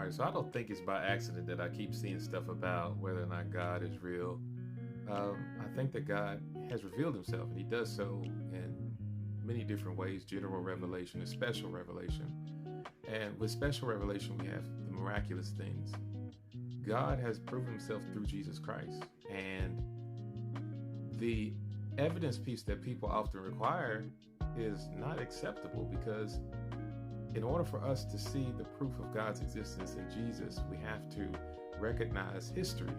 right, so I don't think it's by accident that I keep seeing stuff about whether or not God is real. I think that God has revealed himself, and he does so in many different ways: general revelation and special revelation. And with special revelation, we have the miraculous things. God has proven himself through Jesus Christ. And the evidence piece that people often require is not acceptable, because in order for us to see the proof of God's existence in Jesus, we have to recognize history.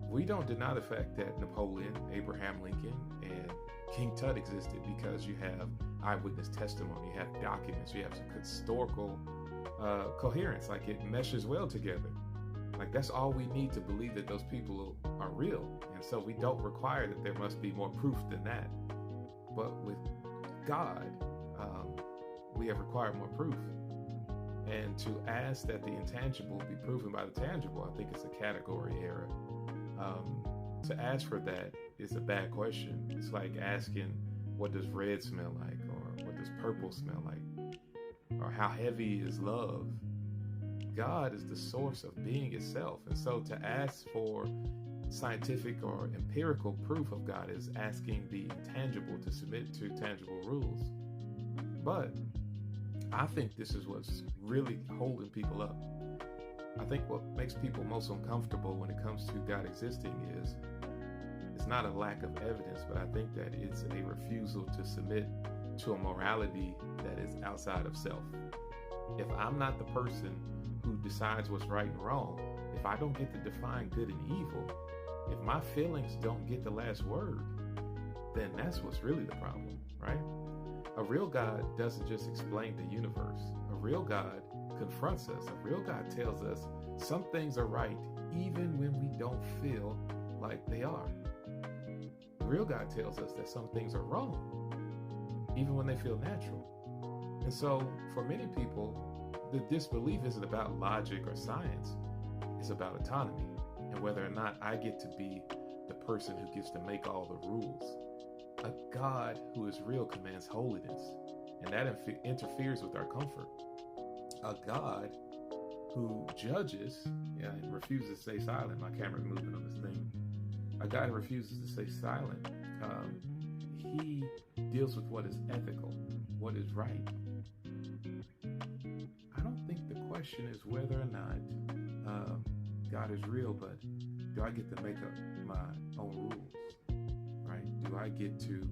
We don't deny the fact that Napoleon, Abraham Lincoln, and King Tut existed, because you have eyewitness testimony, you have documents, you have historical coherence, like it meshes well together. Like that's all we need to believe that those people are real. And so we don't require that there must be more proof than that. But with God, we have required more proof. And to ask that the intangible be proven by the tangible, I think it's a category error. To ask for that is a bad question. It's like asking, what does red smell like? Or what does purple smell like? Or how heavy is love? God is the source of being itself. And so to ask for scientific or empirical proof of God is asking the intangible to submit to tangible rules. But I think this is what's really holding people up. I think what makes people most uncomfortable when it comes to God existing is it's not a lack of evidence, but I think that it's a refusal to submit to a morality that is outside of self. If I'm not the person who decides what's right and wrong, if I don't get to define good and evil, if my feelings don't get the last word, then that's what's really the problem, right? A real God doesn't just explain the universe. A real God confronts us. A real God tells us some things are right even when we don't feel like they are. A real God tells us that some things are wrong even when they feel natural. And so for many people, the disbelief isn't about logic or science. It's about autonomy and whether or not I get to be the person who gets to make all the rules. A God who is real commands holiness, and that interferes with our comfort. A God who judges and refuses to stay silent. My camera's moving on this thing. A God who refuses to stay silent. He deals with what is ethical, what is right. I don't think the question is whether or not God is real, but do I get to make up my own rules, right? Do I get to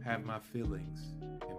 have my feelings and my